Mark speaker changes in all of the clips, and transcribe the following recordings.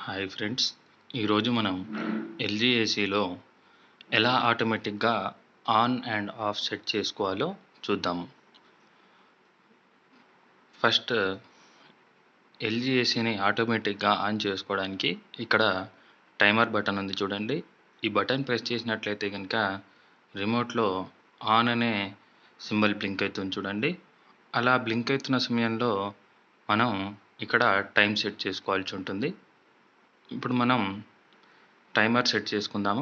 Speaker 1: Hi friends, ఈరోజు మనం LG ఏసీలో ఎలా ఆటోమేటిక్గా ఆన్ అండ్ ఆఫ్ సెట్ చేసుకోవాలో చూద్దాము. ఫస్ట్ ఎల్జీ ఏసీని ఆటోమేటిక్గా ఆన్ చేసుకోవడానికి ఇక్కడ టైమర్ బటన్ ఉంది చూడండి. ఈ బటన్ ప్రెస్ చేసినట్లయితే కనుక రిమోట్లో ఆన్ అనే సింబల్ బ్లింక్ అవుతుంది చూడండి. అలా బ్లింక్ అవుతున్న సమయంలో మనం ఇక్కడ టైం సెట్ చేసుకోవాల్సి ఉంటుంది. ఇప్పుడు మనం టైమర్ సెట్ చేసుకుందాము.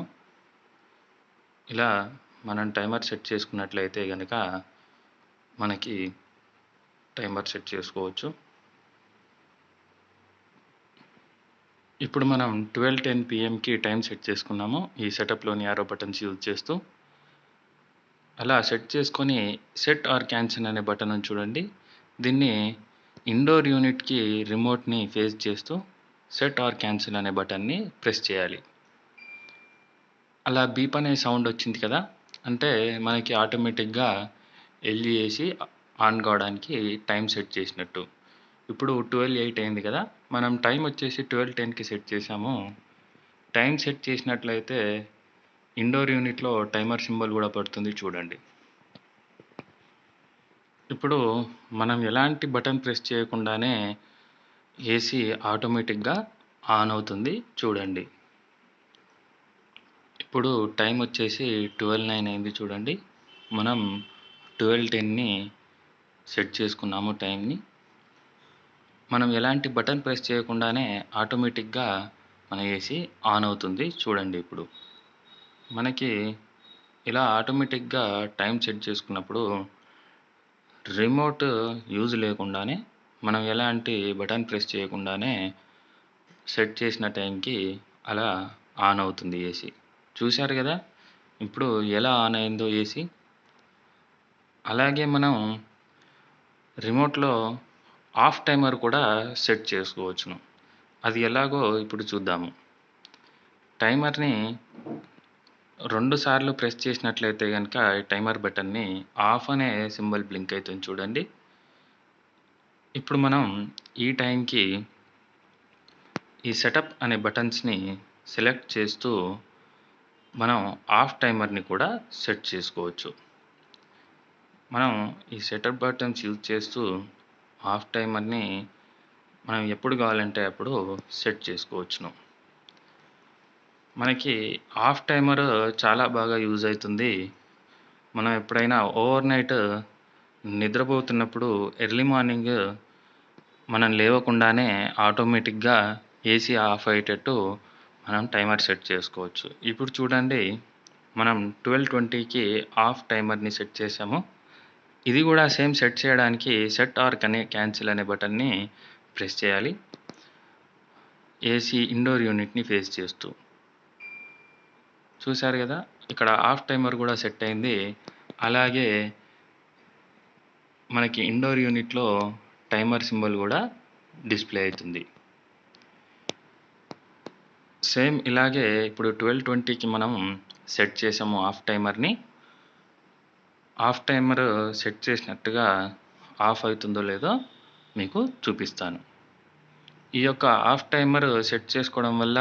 Speaker 1: ఇలా మనం టైమర్ సెట్ చేసుకున్నట్లయితే కనుక మనకి టైమర్ సెట్ చేసుకోవచ్చు. ఇప్పుడు మనం 12:10 PM టైం సెట్ చేసుకున్నాము ఈ సెటప్లోని యారో బటన్స్ యూజ్ చేస్తూ. అలా సెట్ చేసుకొని సెట్ ఆర్ క్యాన్సిల్ అనే బటన్ చూడండి. దీన్ని ఇండోర్ యూనిట్కి రిమోట్ని ఫేస్ చేస్తూ సెట్ ఆర్ క్యాన్సిల్ అనే బటన్ని ప్రెస్ చేయాలి. అలా బీప్ అనే సౌండ్ వచ్చింది కదా, అంటే మనకి ఆటోమేటిక్గా ఎల్జీ ఏసీ ఆన్ కావడానికి టైం సెట్ చేసినట్టు. ఇప్పుడు 12:08 అయింది కదా, మనం టైం వచ్చేసి 12:10కి సెట్ చేసాము. టైం సెట్ చేసినట్లయితే ఇండోర్ యూనిట్లో టైమర్ సింబల్ కూడా పడుతుంది చూడండి. ఇప్పుడు మనం ఎలాంటి బటన్ ప్రెస్ చేయకుండానే ఏసీ ఆటోమేటిక్గా ఆన్ అవుతుంది చూడండి. ఇప్పుడు టైం వచ్చేసి 12:09 అయింది చూడండి. మనం 12:10ని సెట్ చేసుకున్నాము టైంని. మనం ఎలాంటి బటన్ ప్రెస్ చేయకుండానే ఆటోమేటిక్గా మన ఏసీ ఆన్ అవుతుంది చూడండి. ఇప్పుడు మనకి ఇలా ఆటోమేటిక్గా టైం సెట్ చేసుకున్నప్పుడు రిమోట్ యూజ్ లేకుండానే మనం ఎలాంటి బటన్ ప్రెస్ చేయకుండానే సెట్ చేసిన టైంకి అలా ఆన్ అవుతుంది ఏసీ. చూశారు కదా ఇప్పుడు ఎలా ఆన్ అయిందో ఏసీ. అలాగే మనం రిమోట్లో ఆఫ్ టైమర్ కూడా సెట్ చేసుకోవచ్చును. అది ఎలాగో ఇప్పుడు చూద్దాము. టైమర్ని 2 సార్లు ప్రెస్ చేసినట్లయితే కనుక ఈ టైమర్ బటన్ని ఆఫ్ అనే సింబల్ బ్లింక్ అవుతుంది చూడండి. ఇప్పుడు మనం ఈ టైంకి ఈ సెటప్ అనే బటన్స్ని సెలెక్ట్ చేస్తూ మనం ఆఫ్ టైమర్ని కూడా సెట్ చేసుకోవచ్చు. మనం ఈ సెటప్ బటన్స్ యూజ్ చేస్తూ ఆఫ్ టైమర్ని మనం ఎప్పుడు కావాలంటే అప్పుడు సెట్ చేసుకోవచ్చును. మనకి ఆఫ్ టైమర్ చాలా బాగా యూజ్ అవుతుంది. మనం ఎప్పుడైనా ఓవర్ నైట్ నిద్రపోతున్నప్పుడు ఎర్లీ మార్నింగ్ మనం లేవకుండానే ఆటోమేటిక్గా ఏసీ ఆఫ్ అయ్యేటట్టు మనం టైమర్ సెట్ చేసుకోవచ్చు. ఇప్పుడు చూడండి, మనం 12:20కి ఆఫ్ టైమర్ని సెట్ చేసాము. ఇది కూడా సేమ్ సెట్ చేయడానికి సెట్ ఆర్ క్యాన్సిల్ అనే బటన్ని ప్రెస్ చేయాలి, ఏసీ ఇండోర్ యూనిట్ని ఫేస్ చేస్తూ. చూశారు కదా, ఇక్కడ ఆఫ్ టైమర్ కూడా సెట్ అయింది. అలాగే మనకి ఇండోర్ యూనిట్లో టైమర్ సింబల్ కూడా డిస్ప్లే అవుతుంది. సేమ్ ఇలాగే ఇప్పుడు 12:20కి మనం సెట్ చేసాము ఆఫ్ టైమర్ని. ఆఫ్ టైమర్ సెట్ చేసినట్టుగా ఆఫ్ అవుతుందో లేదో మీకు చూపిస్తాను. ఈ యొక్క ఆఫ్ టైమర్ సెట్ చేసుకోవడం వల్ల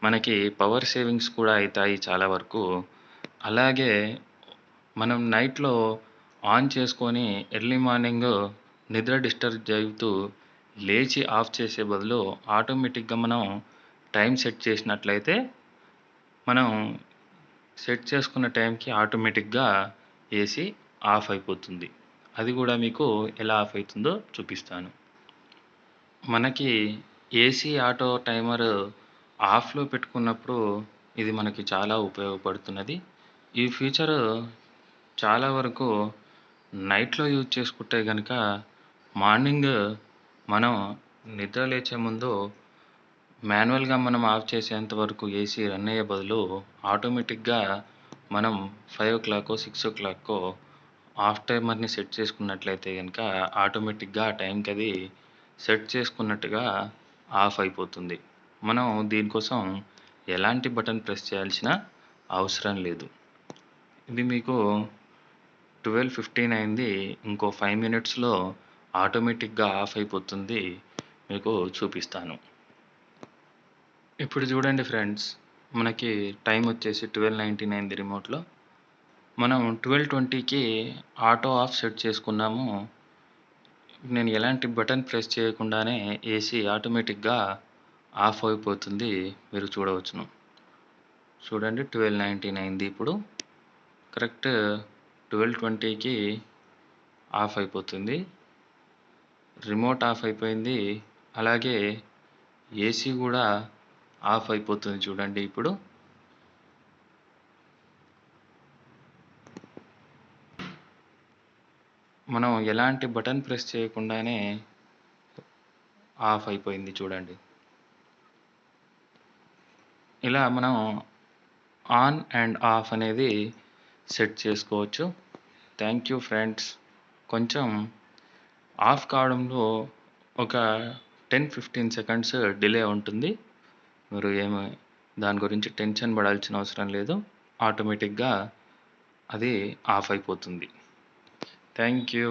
Speaker 1: మనకి పవర్ సేవింగ్స్ కూడా అవుతాయి చాలా వరకు. అలాగే మనం నైట్లో ఆన్ చేసుకొని ఎర్లీ మార్నింగ్ నిద్ర డిస్టర్బ్ అవుతూ లేచి ఆఫ్ చేసే బదులు ఆటోమేటిక్గా మనం టైం సెట్ చేసినట్లయితే మనం సెట్ చేసుకున్న టైంకి ఆటోమేటిక్గా ఏసీ ఆఫ్ అయిపోతుంది. అది కూడా మీకు ఎలా ఆఫ్ అవుతుందో చూపిస్తాను. మనకి ఏసీ ఆటో టైమర్ ఆఫ్లో పెట్టుకున్నప్పుడు ఇది మనకి చాలా ఉపయోగపడుతున్నది. ఈ ఫీచర్ చాలా వరకు నైట్లో యూజ్ చేసుకుంటే కనుక మార్నింగ్ మనం నిద్ర లేచే ముందు మాన్యువల్గా మనం ఆఫ్ చేసేంత వరకు ఏసీ రన్ అయ్యే బదులు ఆటోమేటిక్గా మనం 5 o'clock 6 o'clock ఆఫ్ టైమర్ని సెట్ చేసుకున్నట్లయితే కనుక ఆటోమేటిక్గా ఆ టైంకి అది సెట్ చేసుకున్నట్టుగా ఆఫ్ అయిపోతుంది. మనం దీనికోసం ఎలాంటి బటన్ ప్రెస్ చేయాల్సిన అవసరం లేదు. ఇది మీకు 12:15 అయింది, ఇంకో 5 minutesలో ఆటోమేటిక్గా ఆఫ్ అయిపోతుంది. మీకు చూపిస్తాను. ఇప్పుడు చూడండి ఫ్రెండ్స్, మనకి టైం వచ్చేసి 12:99 రిమోట్‌లో. మనం 12:20కి ఆటో ఆఫ్ సెట్ చేసుకున్నాము. నేను ఎలాంటి బటన్ ప్రెస్ చేయకుండానే ఏసీ ఆటోమేటిక్‌గా ఆఫ్ అయిపోతుంది. మీరు చూడవచ్చును. చూడండి 12:99ది ఇప్పుడు. కరెక్ట్ 12:20కి ఆఫ్ అయిపోతుంది. రిమోట్ ఆఫ్ అయిపోయింది. అలాగే ఏసీ కూడా ఆఫ్ అయిపోతుంది చూడండి ఇప్పుడు. మనం ఎలాంటి బటన్ ప్రెస్ చేయకుండానే ఆఫ్ అయిపోయింది చూడండి. ఇలా మనం ఆన్ అండ్ ఆఫ్ అనేది సెట్ చేసుకోవచ్చు. Thank you friends. కొంచెం ఆఫ్ కావడంలో ఒక 10-15 సెకండ్స్ డిలే ఉంటుంది. మీరు దాని గురించి టెన్షన్ పడాల్సిన అవసరం లేదు. ఆటోమేటిక్‌గా అది ఆఫ్ అయిపోతుంది. Thank you.